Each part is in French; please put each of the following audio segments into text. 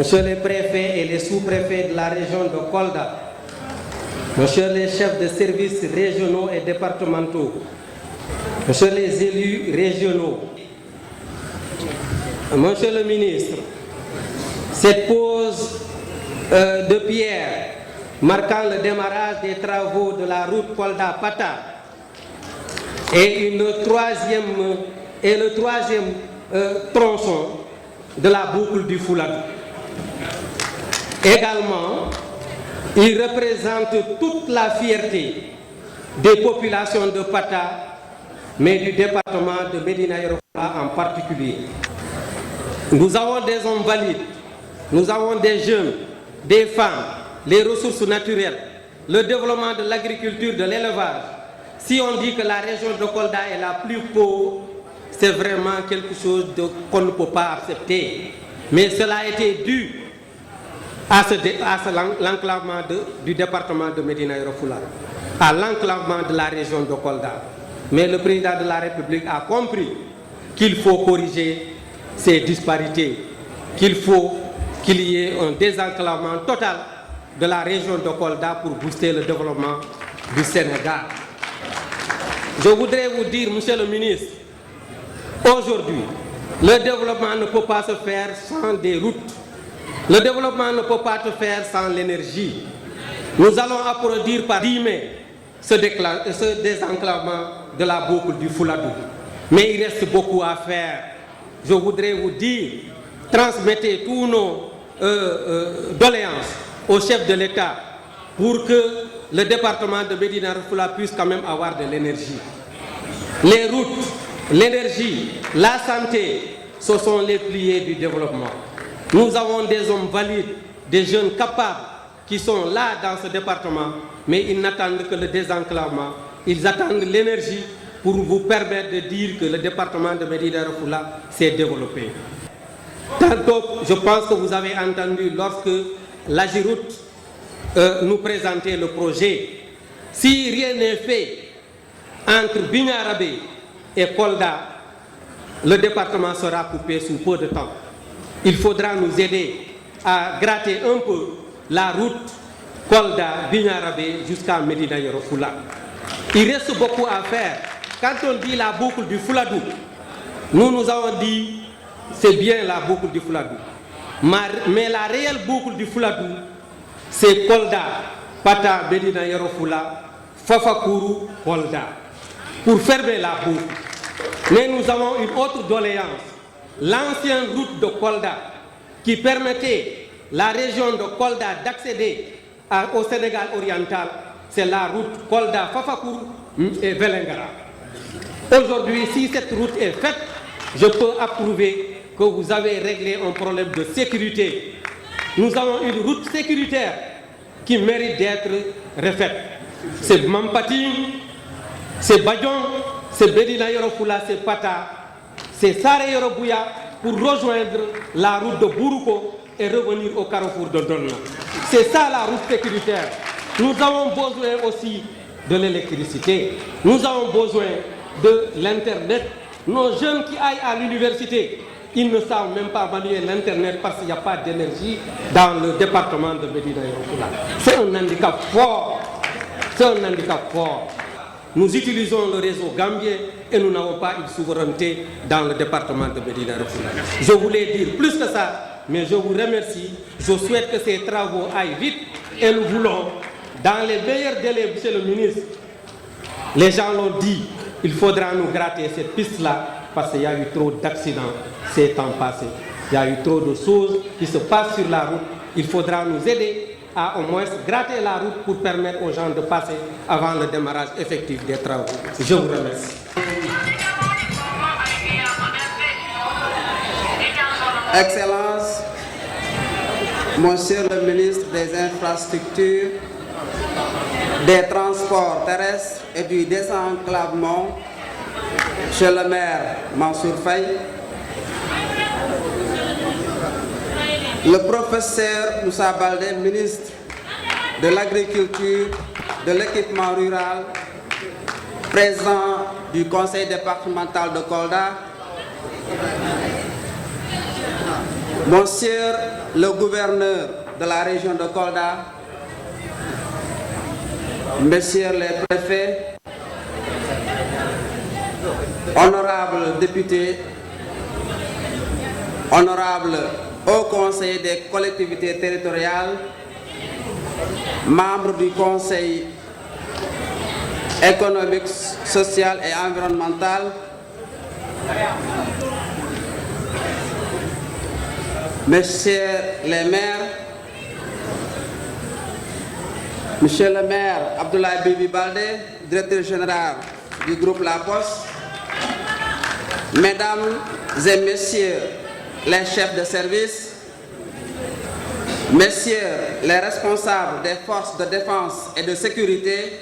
Monsieur les préfets et les sous-préfets de la région de Kolda, Monsieur les chefs de services régionaux et départementaux, Monsieur les élus régionaux, Monsieur le ministre, cette pose de pierre marquant le démarrage des travaux de la route Kolda-Pata et le troisième tronçon de la boucle du Fouladou. Également, il représente toute la fierté des populations de Pata, mais du département de Médina Yoro Foulah en particulier. Nous avons des hommes valides, nous avons des jeunes, des femmes, les ressources naturelles, le développement de l'agriculture, de l'élevage. Si on dit que la région de Kolda est la plus pauvre, c'est vraiment quelque chose qu'on ne peut pas accepter. Mais cela a été dû à l'enclavement du département de Médina Yoro Foulah, à l'enclavement de la région de Kolda. Mais le président de la République a compris qu'il faut corriger ces disparités, qu'il faut qu'il y ait un désenclavement total de la région de Kolda pour booster le développement du Sénégal. Je voudrais vous dire, monsieur le ministre, aujourd'hui, le développement ne peut pas se faire sans des routes. Le développement ne peut pas se faire sans l'énergie. Nous allons applaudir par 10 mai ce désenclavement de la boucle du Fouladou. Mais il reste beaucoup à faire. Je voudrais vous dire, transmettez tous nos doléances au chef de l'État pour que le département de Médina Yoro Foulah puisse quand même avoir de l'énergie. Les routes, l'énergie, la santé, ce sont les piliers du développement. Nous avons des hommes valides, des jeunes capables qui sont là dans ce département, mais ils n'attendent que le désenclavement. Ils attendent l'énergie pour vous permettre de dire que le département de Médina Yoro Foulah s'est développé. Tantôt, je pense que vous avez entendu lorsque l'Agiroute nous présentait le projet. Si rien n'est fait entre Bignarabé et Kolda, le département sera coupé sous peu de temps. Il faudra nous aider à gratter un peu la route Kolda-Bignarabé jusqu'à Médina Yoro Foulah. Il reste beaucoup à faire. Quand on dit la boucle du Fouladou, nous avons dit c'est bien la boucle du Fouladou. Mais la réelle boucle du Fouladou, c'est Kolda, Pata, Médina Yoro Foulah, Fafakuru, Kolda. Pour fermer la boucle. Mais nous avons une autre doléance. L'ancienne route de Kolda qui permettait la région de Kolda d'accéder au Sénégal oriental, c'est la route Kolda-Fafakuru et Vélingara. Aujourd'hui, si cette route est faite, je peux approuver que vous avez réglé un problème de sécurité. Nous avons une route sécuritaire qui mérite d'être refaite. C'est Mampati, c'est Badjon, c'est Médina Yoro Foulah, c'est Pata, c'est Sare Yoro Bouya pour rejoindre la route de Bourouko et revenir au carrefour de Donna. C'est ça la route sécuritaire. Nous avons besoin aussi de l'électricité. Nous avons besoin de l'Internet. Nos jeunes qui aillent à l'université, ils ne savent même pas manier l'Internet parce qu'il n'y a pas d'énergie dans le département de Médina Yoro Foulah. C'est un handicap fort. C'est un handicap fort. Nous utilisons le réseau gambien et nous n'avons pas une souveraineté dans le département de Médina Yoro Foulah. Je voulais dire plus que ça, mais je vous remercie. Je souhaite que ces travaux aillent vite et nous voulons, dans les meilleurs délais, monsieur le ministre, les gens l'ont dit, il faudra nous gratter cette piste-là parce qu'il y a eu trop d'accidents ces temps passés. Il y a eu trop de choses qui se passent sur la route. Il faudra nous aider à au moins gratter la route pour permettre aux gens de passer avant le démarrage effectif des travaux. Je vous remercie. Excellences, Monsieur le ministre des Infrastructures, des Transports terrestres et du désenclavement, Monsieur le maire Mansour Faye, le professeur Moussa Baldé, ministre de l'Agriculture, de l'Équipement rural, président du conseil départemental de Kolda, Monsieur le gouverneur de la région de Kolda, Messieurs les préfets, honorables députés, honorables hauts conseillers des collectivités territoriales, membres du Conseil économique, social et environnemental, Messieurs les maires, Monsieur le maire Abdoulaye Bibi Baldé, directeur général du groupe La Poste, Mesdames et Messieurs les chefs de service, Messieurs les responsables des forces de défense et de sécurité,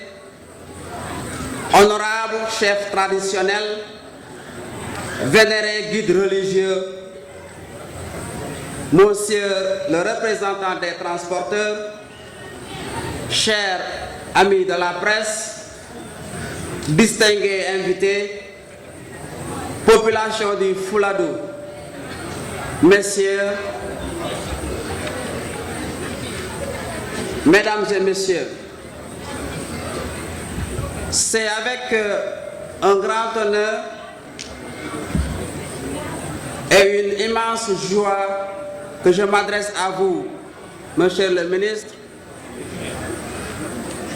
honorables chefs traditionnels, vénérés guides religieux, Monsieur le représentant des transporteurs, chers amis de la presse, distingués invités, population du Fouladou, messieurs, mesdames et messieurs, c'est avec un grand honneur et une immense joie que je m'adresse à vous, monsieur le ministre,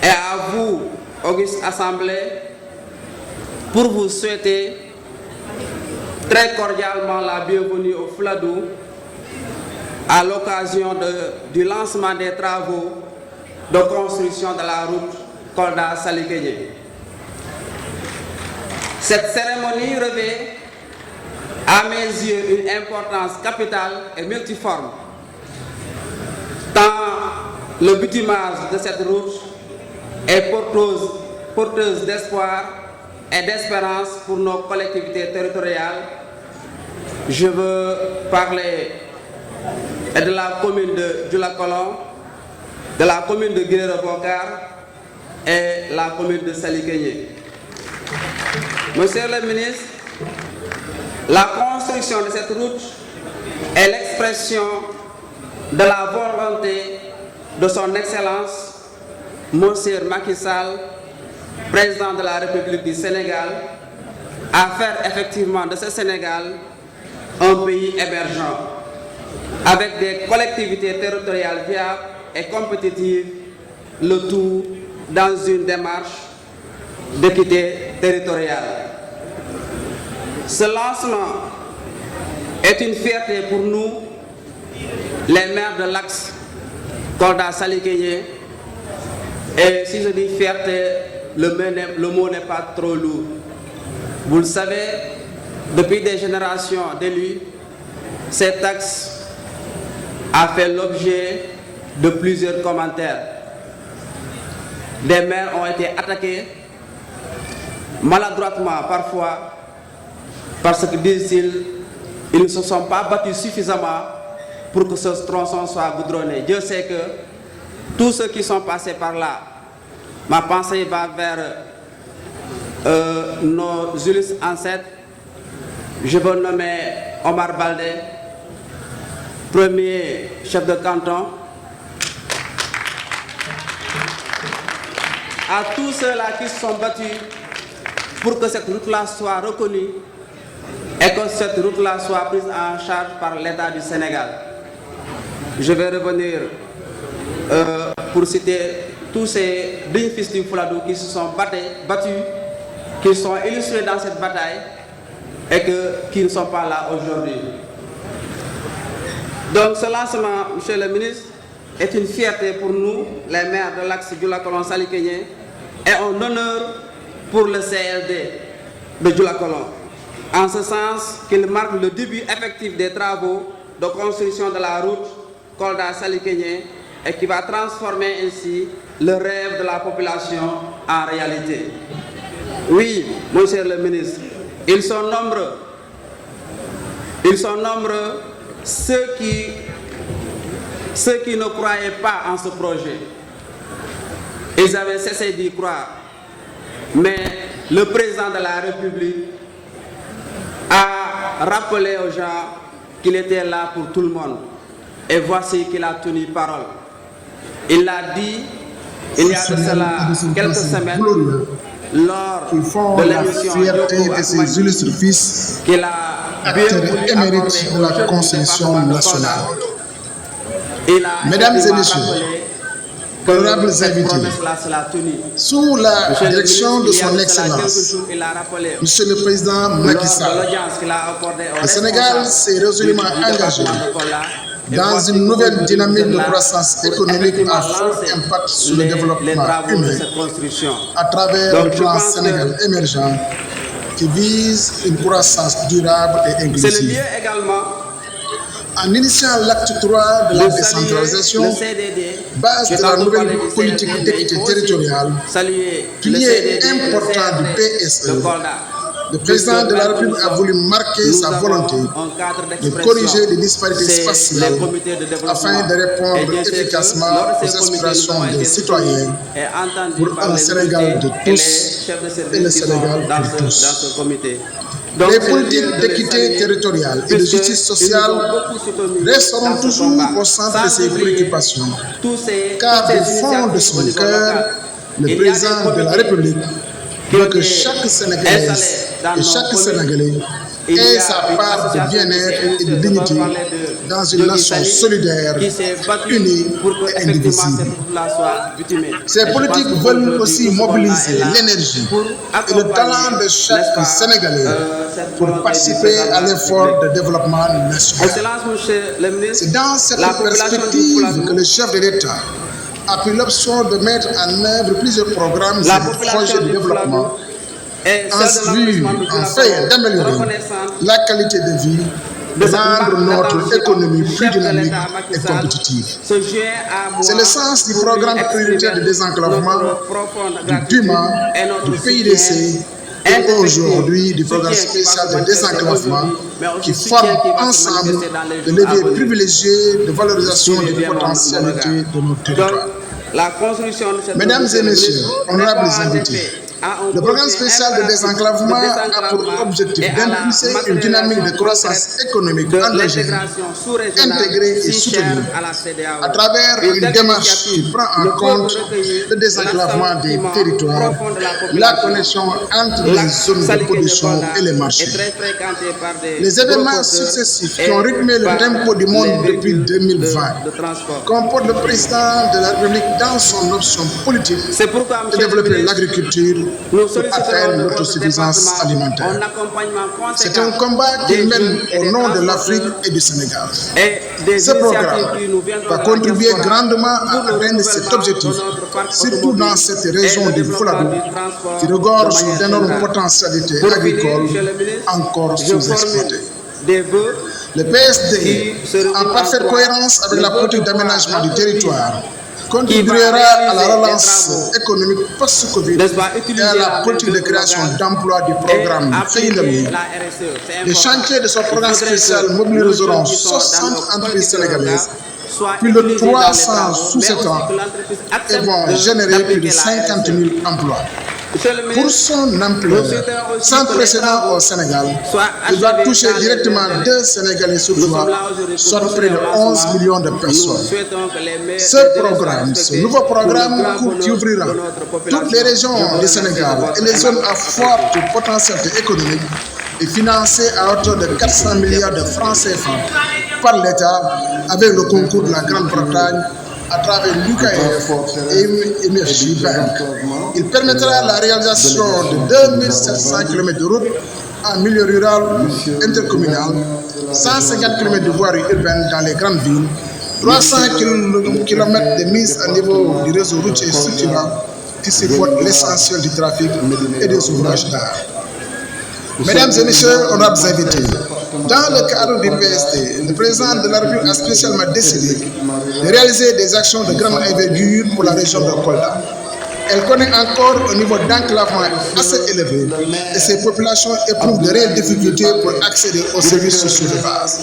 et à vous, auguste Assemblée, pour vous souhaiter très cordialement la bienvenue au Fouladou à l'occasion du lancement des travaux de construction de la route Kolda-Saliguédié. Cette cérémonie revêt à mes yeux une importance capitale et multiforme, tant le bitumage de cette route est porteuse d'espoir et d'espérance pour nos collectivités territoriales. Je veux parler de la commune de Dioulacolon, de la commune de Guéré-Bokar et la commune de Saliguédié. Monsieur le ministre, la construction de cette route est l'expression de la volonté de son Excellence, Monsieur Macky Sall, président de la République du Sénégal, à faire effectivement de ce Sénégal un pays émergent, avec des collectivités territoriales viables et compétitives, le tout dans une démarche d'équité territoriale. Ce lancement est une fierté pour nous, les maires de l'axe Kolda-Saliguédié, et si je dis fierté, le mot n'est pas trop lourd. Vous le savez, depuis des générations d'élus, cet axe a fait l'objet de plusieurs commentaires. Des maires ont été attaqués, maladroitement parfois, parce que, disent-ils, ils ne se sont pas battus suffisamment pour que ce tronçon soit goudronné. Dieu sait que tous ceux qui sont passés par là, ma pensée va vers nos illustres ancêtres. Je veux nommer Omar Baldé, premier chef de canton, à tous ceux-là qui se sont battus pour que cette route-là soit reconnue et que cette route-là soit prise en charge par l'État du Sénégal. Je vais revenir pour citer tous ces dignes fils du Fouladou qui se sont battus, qui sont illustrés dans cette bataille et qui ne sont pas là aujourd'hui. Donc ce lancement, monsieur le ministre, est une fierté pour nous, les maires de l'axe Dioulacolon-Saliguédié, et un honneur pour le CLD de Dioulacolon, en ce sens qu'il marque le début effectif des travaux de construction de la route Kolda-Saliguédié et qui va transformer ainsi le rêve de la population en réalité. Oui, monsieur le ministre, ils sont nombreux ceux qui ne croyaient pas en ce projet. Ils avaient cessé d'y croire. Mais le président de la République a rappelé aux gens qu'il était là pour tout le monde. Et voici qu'il a tenu parole. Il l'a dit il y a de cela quelques semaines lors de l'émission de ses illustres fils, qu'il a bien acteurs voulu émérites de la construction nationale. Mesdames et messieurs, honorables invités, sous la direction de son Excellence, Monsieur le Président Macky Sall, le Sénégal s'est résolument engagé dans une nouvelle dynamique de croissance économique à fort impact sur le développement humain à travers le plan Sénégal émergent qui vise une croissance durable et inclusive. C'est le lieu également en initiant l'acte 3 de la décentralisation, base de la nouvelle politique d'équité territoriale, pilier important du PSE, le président de la République a voulu marquer sa volonté de corriger les disparités spatiales afin de répondre efficacement aux aspirations des citoyens pour un Sénégal de tous et le Sénégal pour tous. Les politiques d'équité territoriale et de justice sociale resteront toujours au centre de ses préoccupations, car au fond de son cœur, le président de la République veut que chaque Sénégalaise et chaque Sénégalais ait sa part de bien-être et de dignité dans une nation solidaire, unie et indivisible. Ces politiques veulent aussi mobiliser l'énergie et le talent de chaque Sénégalais pour participer à l'effort de développement national. C'est dans cette perspective que le chef de l'État a pris l'option de mettre en œuvre plusieurs programmes et projets de développement en vue d'améliorer la qualité de vie, de rendre notre économie plus dynamique et compétitive. C'est le sens du programme prioritaire de désenclavement, du DUMA, du PIDC et aujourd'hui du programme spécial de désenclavement qui forment ensemble le levier privilégié de valorisation des potentialités de nos territoires. Mesdames et messieurs, honorables invités, le programme spécial de désenclavement a pour objectif d'impulser une dynamique de croissance économique engagée, intégrée et soutenue à travers une démarche qui prend en compte le désenclavement des territoires, la connexion entre les zones de production et les marchés. Les événements successifs qui ont rythmé le tempo du monde depuis 2020 comportent le président de la République dans son option politique de développer l'agriculture pour atteindre l'autosuffisance alimentaire. C'est un combat qu'il mène au nom de l'Afrique et du Sénégal. Ce programme va contribuer grandement à atteindre cet objectif, surtout dans cette région du Fouladou qui regorge d'énormes potentialités agricoles encore sous-exploitées. Le PSD, en parfaite cohérence avec la politique d'aménagement du territoire, contribuera à la relance économique post-Covid et à la politique de création d'emplois du programme FEINDEMI. Les chantiers de ce programme spécial mobiliseront 60 entreprises sénégalaises, plus de 300 sous-traitants et vont générer plus de 50 000 emplois. Pour son ampleur, sans précédent au Sénégal, il va toucher directement 2 Sénégalais sur 3, soit près de 11 millions de personnes. Ce nouveau programme qui ouvrira toutes les régions du Sénégal et les zones à forte potentialité économique est financé à hauteur de 400 milliards de francs CFA par l'État avec le concours de la Grande-Bretagne à travers l'UKF et MFJ Bank. Il permettra la réalisation de 2700 km de routes en milieu rural intercommunal, 150 km de voiries urbaines dans les grandes villes, 300 km de mise à niveau du réseau routier structurant qui supporte l'essentiel du trafic et des ouvrages d'art. Mesdames et messieurs, honorables invités, dans le cadre du PSD, le président de la République a spécialement décidé de réaliser des actions de grande envergure pour la région de Kolda. Elle connaît encore un niveau d'enclavement assez élevé et ses populations éprouvent de réelles difficultés pour accéder aux services sociaux de base.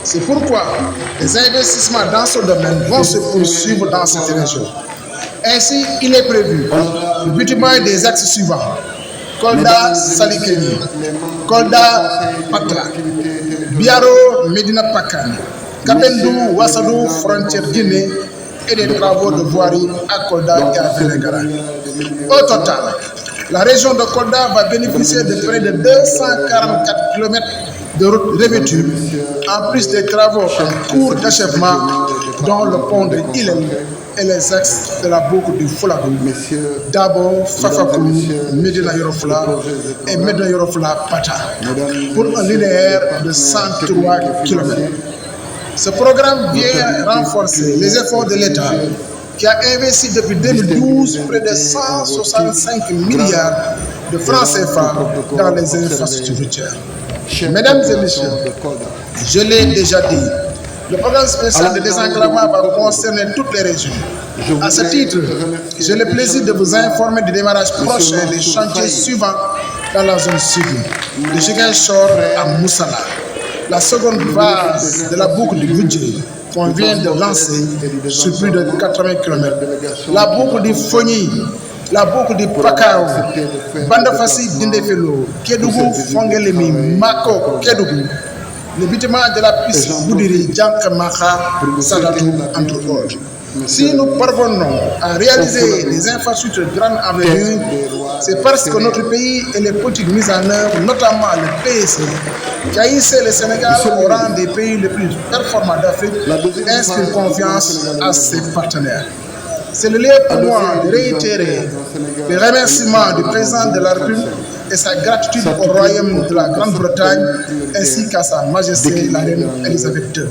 C'est pourquoi les investissements dans ce domaine vont se poursuivre dans cette région. Ainsi, il est prévu le bitumage des axes suivants: Kolda Salikeni, Kolda Patra, Biaro, Medina Pakan, Kabendou, Ouassadou, frontière Guinée, et des travaux de voirie à Kolda et à Vélingara. Au total, la région de Kolda va bénéficier de près de 244 km de routes revêtues, en plus des travaux en cours d'achèvement, dont le pont de Hillel et les axes de la boucle du Fouladou, Dabo, Fafakou, Medina Yorofla et Medina Yorofla Pata, pour un linéaire de 103 km. Ce programme vient renforcer les efforts de l'État qui a investi depuis 2012 près de 165 milliards de francs CFA dans les infrastructures routières. Mesdames et messieurs, je l'ai déjà dit, le programme spécial de désenclavement va concerner toutes les régions. À ce titre, j'ai le plaisir de vous informer du démarrage prochain des chantiers suivants dans la zone sud, de Ziguinchor à Moussala. La seconde phase de la boucle du budget qu'on vient de lancer sur plus de 80 km. La boucle du Fogny, la boucle du Pakao, Bandafassi Dindefelo, Kédougou, Fongelemi, Mako, Kédougou, le bâtiment de la piste Boudiri, Djankamaka, Sadatou, entre autres. Si nous parvenons à réaliser des infrastructures de grande envergure, c'est parce que notre pays et les politiques mises en œuvre, notamment le PSE, qui a hissé le Sénégal au rang des pays les plus performants d'Afrique, inspire confiance à ses partenaires. C'est le lieu pour moi de réitérer les remerciements du président de la République et sa gratitude au Royaume de la Grande-Bretagne ainsi qu'à sa Majesté la Reine Elisabeth II.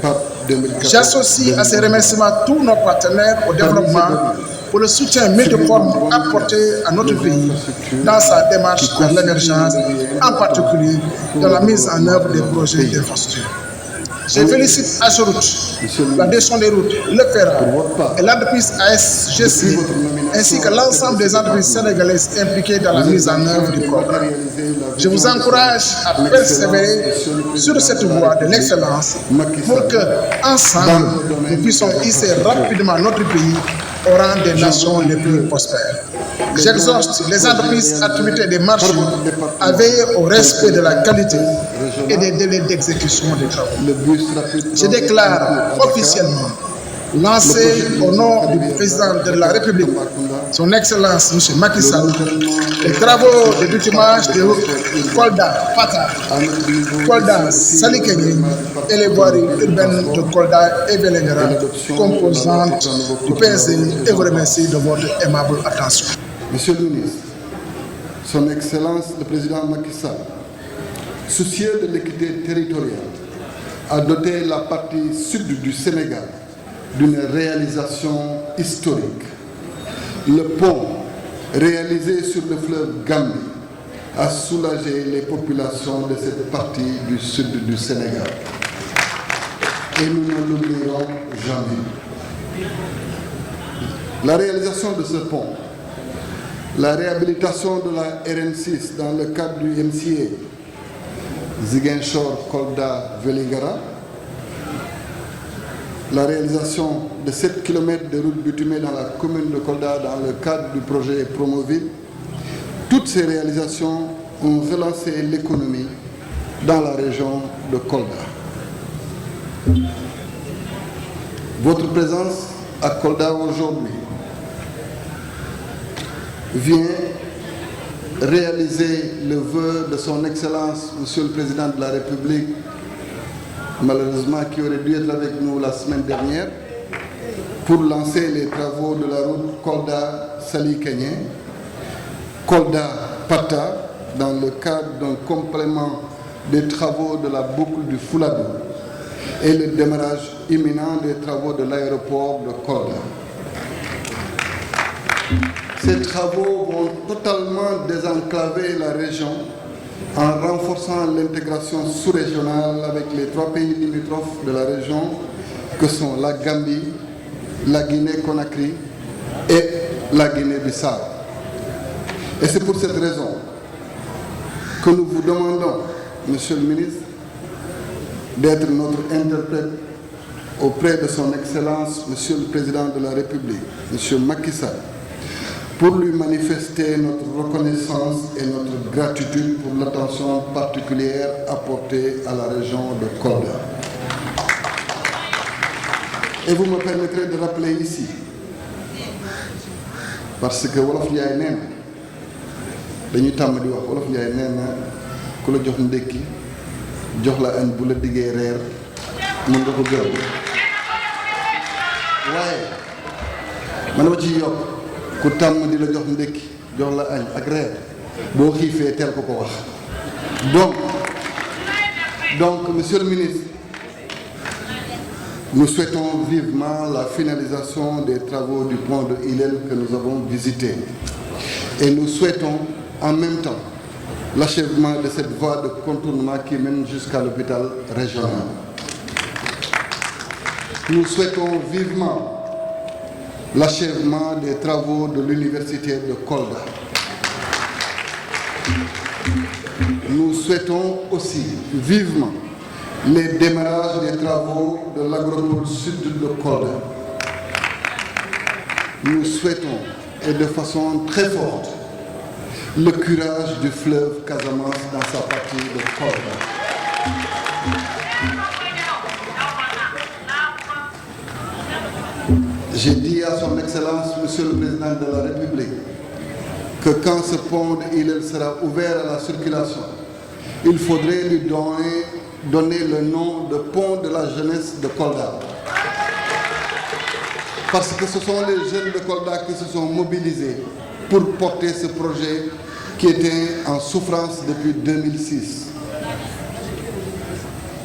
J'associe à ces remerciements tous nos partenaires au développement pour le soutien multiforme apporté à notre pays dans sa démarche vers l'émergence, en particulier dans la mise en œuvre des projets d'infrastructure. Je félicite Ageroute, la direction des routes, le FERA et l'entreprise ASGC, ainsi que l'ensemble des entreprises sénégalaises impliquées dans la mise en œuvre du programme. Je vous encourage à persévérer sur cette voie de l'excellence pour que, ensemble, nous puissions hisser rapidement notre pays au rang des nations les plus prospères. J'exhorte les entreprises activités des marchés à veiller au respect de la qualité et des délais d'exécution des travaux. Je déclare officiellement, lancé au nom du président de la République, son Excellence M. Macky Sall, les travaux de bitumage de route Kolda, Pata, Kolda, Salikegne et les voiries urbaines de Kolda et Vélingara, composantes du PSE, et vous remercie de votre aimable attention. Monsieur le ministre, son Excellence le président Macky Sall, soucieux de l'équité territoriale, a doté la partie sud du Sénégal d'une réalisation historique. Le pont réalisé sur le fleuve Gambie a soulagé les populations de cette partie du sud du Sénégal. Et nous ne l'oublierons jamais. La réalisation de ce pont, la réhabilitation de la RN6 dans le cadre du MCA, Ziguinchor, Kolda, Vélingara, la réalisation de 7 km de route bitumée dans la commune de Kolda dans le cadre du projet Promoville, toutes ces réalisations ont relancé l'économie dans la région de Kolda. Votre présence à Kolda aujourd'hui vient réaliser le vœu de son Excellence, Monsieur le Président de la République, malheureusement qui aurait dû être avec nous la semaine dernière, pour lancer les travaux de la route Kolda-Salikegne, Kolda-Pata, dans le cadre d'un complément des travaux de la boucle du Fouladou et le démarrage imminent des travaux de l'aéroport de Kolda. Ces travaux vont totalement désenclaver la région en renforçant l'intégration sous-régionale avec les 3 pays limitrophes de la région que sont la Gambie, la Guinée-Conakry et la Guinée-Bissau. Et c'est pour cette raison que nous vous demandons, Monsieur le ministre, d'être notre interprète auprès de son Excellence, Monsieur le Président de la République, Monsieur Macky Sall, pour lui manifester notre reconnaissance et notre gratitude pour l'attention particulière apportée à la région de Kolda. Et vous me permettrez de rappeler ici, parce que Wolof Njaay nee na dañuy tàmm di wax Wolof Njaay nee na ku la jox ndékki jox la añ bu la diggee reer mën nga ko gërëm waaye man ma ci yokk ku tàmm di la jox ndékki jox la añ ak reer boo xiifee teel ko ko wax donc monsieur le ministre, nous souhaitons vivement la finalisation des travaux du pont de Hillel que nous avons visité. Et nous souhaitons en même temps l'achèvement de cette voie de contournement qui mène jusqu'à l'hôpital régional. Nous souhaitons vivement l'achèvement des travaux de l'université de Kolda. Nous souhaitons aussi vivement les démarrages des travaux de l'agropole sud de Kolda. Nous souhaitons, et de façon très forte, le curage du fleuve Casamance dans sa partie de Kolda. J'ai dit à son Excellence, Monsieur le Président de la République, que quand ce pont de Hillel sera ouvert à la circulation, il faudrait lui donner le nom de pont de la jeunesse de Kolda. Parce que ce sont les jeunes de Kolda qui se sont mobilisés pour porter ce projet qui était en souffrance depuis 2006.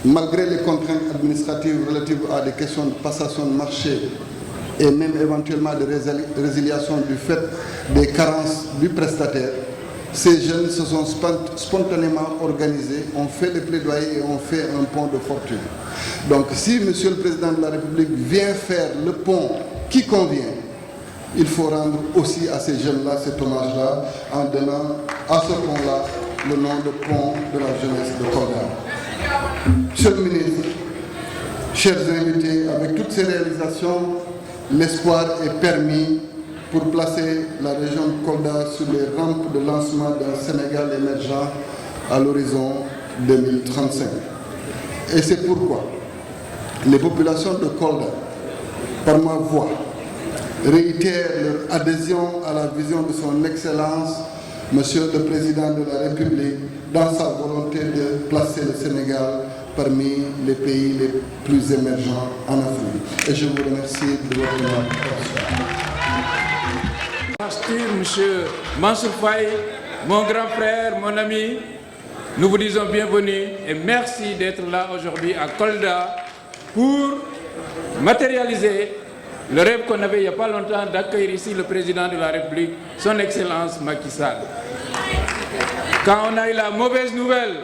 Malgré les contraintes administratives relatives à des questions de passation de marché et même éventuellement de résiliation du fait des carences du prestataire, ces jeunes se sont spontanément organisés, ont fait les plaidoyers et ont fait un pont de fortune. Donc si Monsieur le Président de la République vient faire le pont qui convient, il faut rendre aussi à ces jeunes-là cet hommage-là en donnant à ce pont-là le nom de pont de la jeunesse de Kolda. Monsieur le ministre, chers invités, avec toutes ces réalisations, l'espoir est permis pour placer la région de Kolda sur les rampes de lancement d'un Sénégal émergent à l'horizon 2035. Et c'est pourquoi les populations de Kolda, par ma voix, réitèrent leur adhésion à la vision de son Excellence, Monsieur le Président de la République, dans sa volonté de placer le Sénégal parmi les pays les plus émergents en Afrique. Et je vous remercie de votre attention. Monsieur Mansour Faye, mon grand frère, mon ami, nous vous disons bienvenue et merci d'être là aujourd'hui à Kolda pour matérialiser le rêve qu'on avait il n'y a pas longtemps d'accueillir ici le président de la République, son Excellence Macky Sall. Quand on a eu la mauvaise nouvelle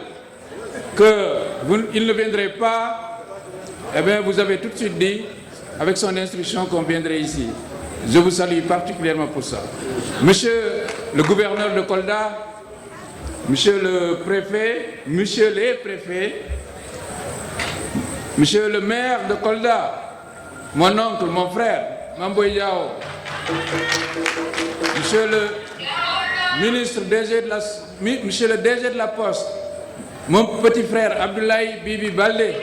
qu'il ne viendrait pas, eh bien vous avez tout de suite dit, avec son instruction, qu'on viendrait ici. Je vous salue particulièrement pour ça. Monsieur le gouverneur de Kolda, monsieur le préfet, monsieur les préfets, monsieur le maire de Kolda, mon oncle, mon frère, Mamboy Yao, monsieur le ministre DG de la, monsieur le DG de la Poste, mon petit frère Abdoulaye Bibi Baldé,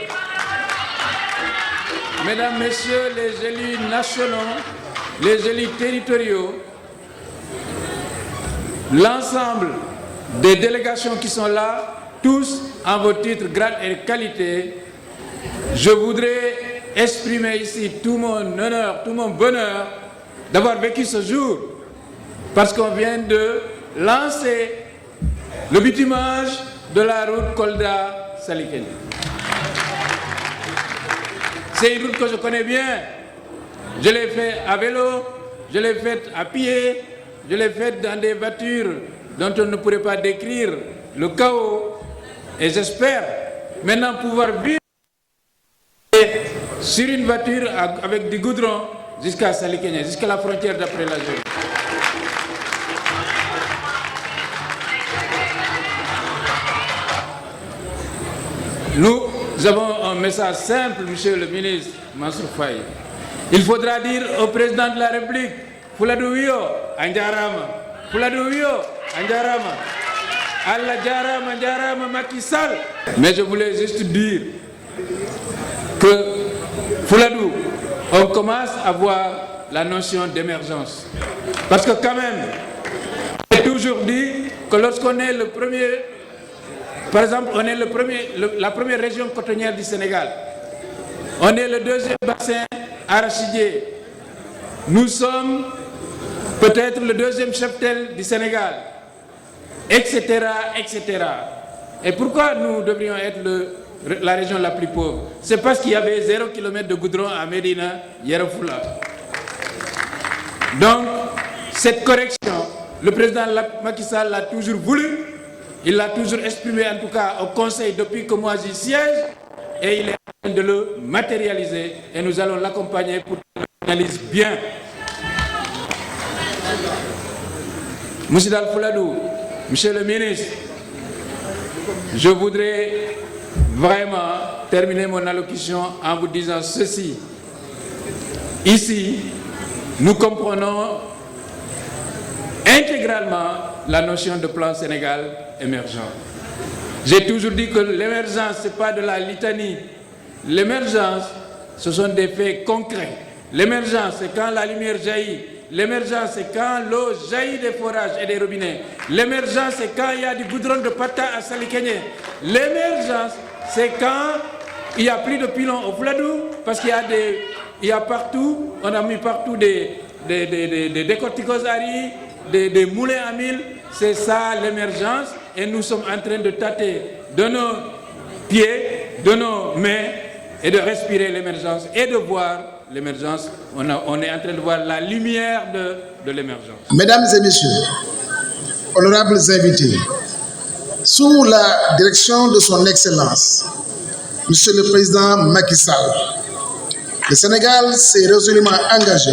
mesdames, messieurs les élus nationaux, les élus territoriaux, l'ensemble des délégations qui sont là, tous en vos titres, grades et qualités, je voudrais exprimer ici tout mon honneur, tout mon bonheur d'avoir vécu ce jour, parce qu'on vient de lancer le bitumage de la route Kolda-Salikene. C'est une route que je connais bien. Je l'ai fait à vélo, je l'ai fait à pied, je l'ai fait dans des voitures dont on ne pourrait pas décrire le chaos. Et j'espère maintenant pouvoir vivre sur une voiture avec du goudron jusqu'à Salikene, jusqu'à la frontière d'après la Géorgie. Nous avons un message simple, monsieur le ministre Mansour Faye. Il faudra dire au président de la République Fuladu Wio, Anjarama. Fuladu Wio, Anjarama. Allah Jarama, Anjarama, Macky Sall. Mais je voulais juste dire que Fuladu, on commence à voir la notion d'émergence. Parce que quand même, j'ai toujours dit que lorsqu'on est le premier, par exemple, on est la première région cotonnière du Sénégal. On est le deuxième bassin arachidier. Nous sommes peut-être le deuxième cheptel du Sénégal, etc., etc. Et pourquoi nous devrions être la région la plus pauvre? C'est parce qu'il y avait 0 km de goudron à Médina, Yerofoula. Donc, cette correction, le président Macky Sall l'a toujours voulu, il l'a toujours exprimé en tout cas au Conseil depuis que moi j'y siège, et il est en train de le matérialiser, et nous allons l'accompagner pour qu'il réalise bien. Monsieur Dalfouladou, monsieur le ministre, je voudrais vraiment terminer mon allocution en vous disant ceci. Ici, nous comprenons intégralement la notion de plan Sénégal émergent. J'ai toujours dit que l'émergence, ce n'est pas de la litanie. L'émergence, ce sont des faits concrets. L'émergence, c'est quand la lumière jaillit. L'émergence, c'est quand l'eau jaillit des forages et des robinets. L'émergence, c'est quand il y a du goudron de pata à Salikenyé. L'émergence, c'est quand il n'y a plus de pilons au Fouladou, parce qu'il y a partout, on a mis partout des décorticoses à riz, des moulins à mil. C'est ça l'émergence, et nous sommes en train de tâter de nos pieds, de nos mains, et de respirer l'émergence et de voir l'émergence. On est en train de voir la lumière de l'émergence. Mesdames et messieurs, honorables invités, sous la direction de son Excellence, Monsieur le Président Macky Sall, le Sénégal s'est résolument engagé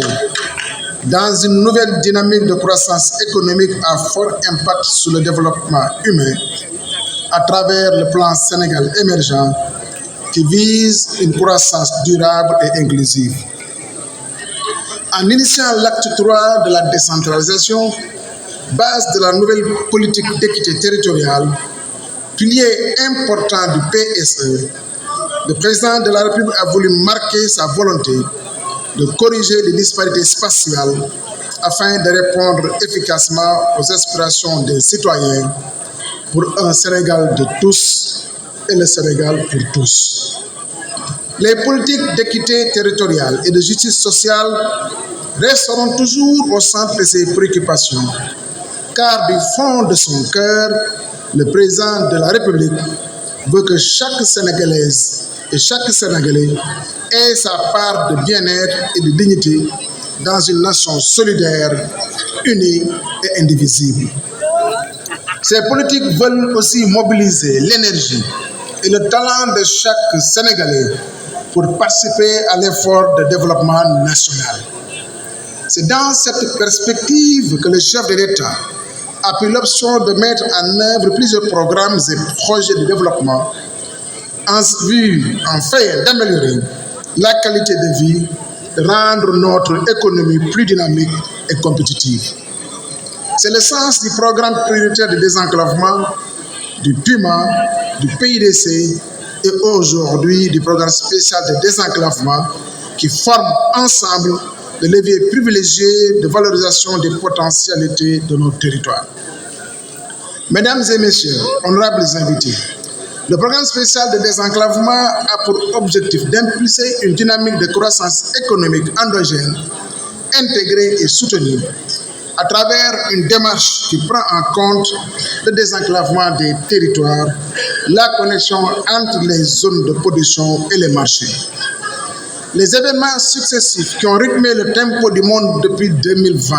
dans une nouvelle dynamique de croissance économique à fort impact sur le développement humain à travers le plan Sénégal émergent qui vise une croissance durable et inclusive. En initiant l'acte 3 de la décentralisation, base de la nouvelle politique d'équité territoriale, pilier important du PSE, le président de la République a voulu marquer sa volonté de corriger les disparités spatiales afin de répondre efficacement aux aspirations des citoyens pour un Sénégal de tous et le Sénégal pour tous. Les politiques d'équité territoriale et de justice sociale resteront toujours au centre de ses préoccupations, car du fond de son cœur, le président de la République veut que chaque Sénégalaise et chaque Sénégalais ait sa part de bien-être et de dignité dans une nation solidaire, unie et indivisible. Ces politiques veulent aussi mobiliser l'énergie et le talent de chaque Sénégalais pour participer à l'effort de développement national. C'est dans cette perspective que le chef de l'État a pris l'option de mettre en œuvre plusieurs programmes et projets de développement en vue, enfin, d'améliorer la qualité de vie, de rendre notre économie plus dynamique et compétitive. C'est le sens du programme prioritaire de désenclavement, du PUMA, du PIDC et aujourd'hui du programme spécial de désenclavement qui forment ensemble le levier privilégié de valorisation des potentialités de nos territoires. Mesdames et messieurs, honorables invités, le programme spécial de désenclavement a pour objectif d'impulser une dynamique de croissance économique endogène, intégrée et soutenue, à travers une démarche qui prend en compte le désenclavement des territoires, la connexion entre les zones de production et les marchés. Les événements successifs qui ont rythmé le tempo du monde depuis 2020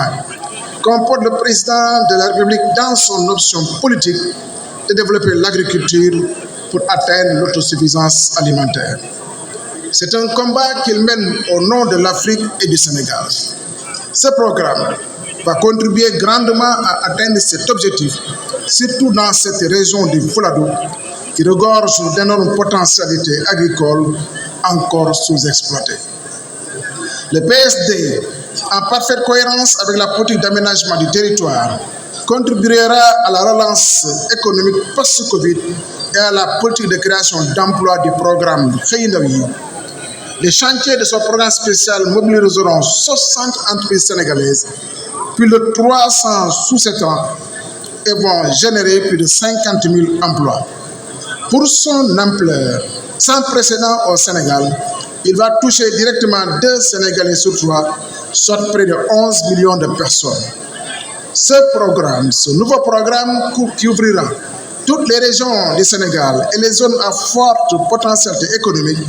comportent le président de la République dans son option politique de développer l'agriculture pour atteindre l'autosuffisance alimentaire. C'est un combat qu'il mène au nom de l'Afrique et du Sénégal. Ce programme va contribuer grandement à atteindre cet objectif, surtout dans cette région du Fouladou qui regorge d'énormes potentialités agricoles encore sous-exploitées. Le PSD en parfaite cohérence avec la politique d'aménagement du territoire, contribuera à la relance économique post-Covid et à la politique de création d'emplois du programme Khaynawi. Les chantiers de ce programme spécial mobiliseront 60 entreprises sénégalaises, plus de 300 sous-traitants et vont générer plus de 50 000 emplois. Pour son ampleur, sans précédent au Sénégal, il va toucher directement 2 Sénégalais sur 3, soit près de 11 millions de personnes. Ce nouveau programme qui ouvrira toutes les régions du Sénégal et les zones à forte potentialité économique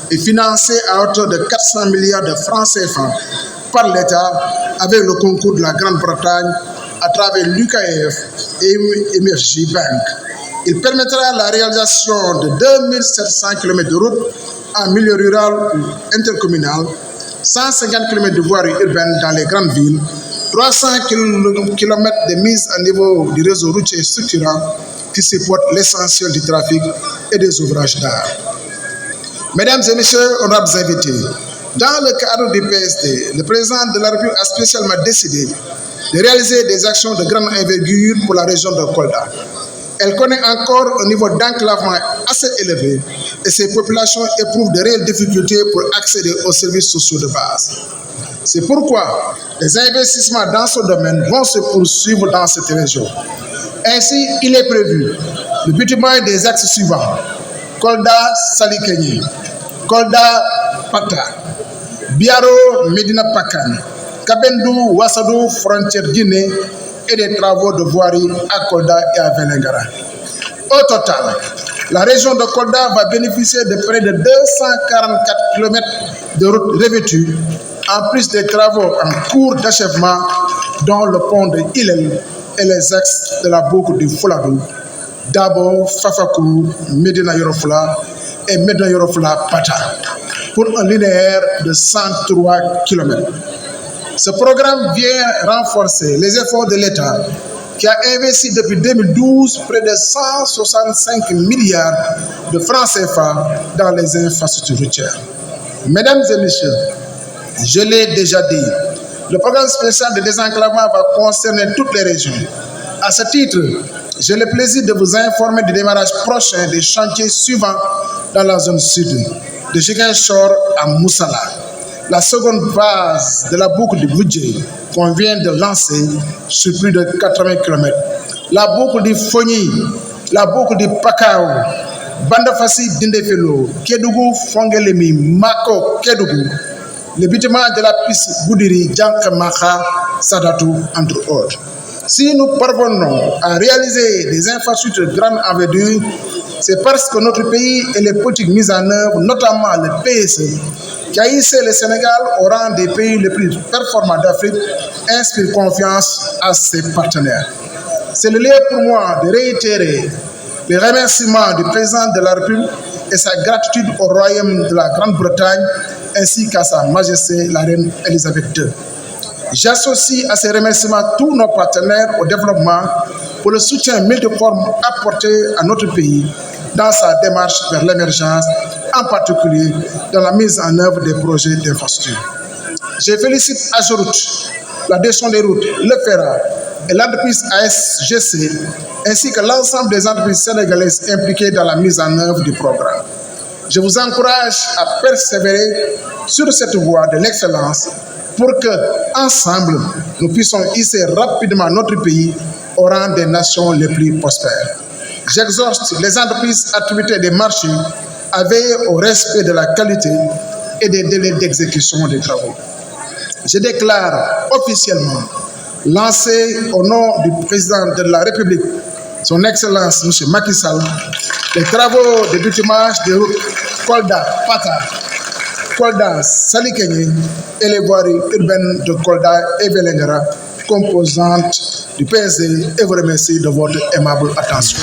est financé à hauteur de 400 milliards de francs CFA par l'État avec le concours de la Grande-Bretagne à travers l'UKF et MFJ Bank. Il permettra la réalisation de 2700 km de routes en milieu rural ou intercommunal, 150 km de voiries urbaines dans les grandes villes, 300 km de mise à niveau du réseau routier structurant qui supporte l'essentiel du trafic et des ouvrages d'art. Mesdames et messieurs, honorables invités, dans le cadre du PSD, le président de la République a spécialement décidé de réaliser des actions de grande envergure pour la région de Kolda. Elle connaît encore un niveau d'enclavement assez élevé et ses populations éprouvent de réelles difficultés pour accéder aux services sociaux de base. C'est pourquoi les investissements dans ce domaine vont se poursuivre dans cette région. Ainsi, il est prévu le bâtiment des axes suivants: Kolda Salikenyi, Kolda Pata, Biaro Medina Pakan, Kabendou Wassadou frontière Guinée et des travaux de voirie à Kolda et à Vélingara. Au total, la région de Kolda va bénéficier de près de 244 km de routes revêtues, en plus des travaux en cours d'achèvement, dont le pont de Hillel et les axes de la boucle du Fouladou, Dabo, Fafakou, Medina Yorofla et Medina Yorofla Pata, pour un linéaire de 103 km. Ce programme vient renforcer les efforts de l'État qui a investi depuis 2012 près de 165 milliards de francs CFA dans les infrastructures routières. Mesdames et messieurs, je l'ai déjà dit, le programme spécial de désenclavement va concerner toutes les régions. À ce titre, j'ai le plaisir de vous informer du démarrage prochain des chantiers suivants dans la zone sud, de Ziguinchor à Moussala. La seconde phase de la boucle du budget qu'on vient de lancer sur plus de 80 km. La boucle du Fogny, la boucle du Pakao, Bandafassi Dindefelo, Kédougou Fongelemi, Mako Kédougou, le bâtiment de la piste Goudiri, Djankamaka, Sadatou, entre autres. Si nous parvenons à réaliser des infrastructures de grande envergure, c'est parce que notre pays et les politiques mises en œuvre, notamment le PSE, qui a hissé le Sénégal au rang des pays les plus performants d'Afrique, inspire confiance à ses partenaires. C'est le lieu pour moi de réitérer les remerciements du président de la République et sa gratitude au Royaume de la Grande-Bretagne ainsi qu'à sa Majesté la Reine Elisabeth II. J'associe à ces remerciements tous nos partenaires au développement pour le soutien multiforme apporté à notre pays dans sa démarche vers l'émergence, en particulier dans la mise en œuvre des projets d'infrastructure. Je félicite Ageroute, la direction des routes, le FERA et l'entreprise ASGC, ainsi que l'ensemble des entreprises sénégalaises impliquées dans la mise en œuvre du programme. Je vous encourage à persévérer sur cette voie de l'excellence pour que, ensemble, nous puissions hisser rapidement notre pays au rang des nations les plus prospères. J'exhorte les entreprises attributées des marchés à veiller au respect de la qualité et des délais d'exécution des travaux. Je déclare officiellement, lancé au nom du président de la République, son Excellence M. Macky Sall, les travaux de bitumage des routes Kolda, Pata, Kolda, Salikenyi et les voiries urbaines de Kolda et Vélingara, composantes du PSD, et vous remercie de votre aimable attention.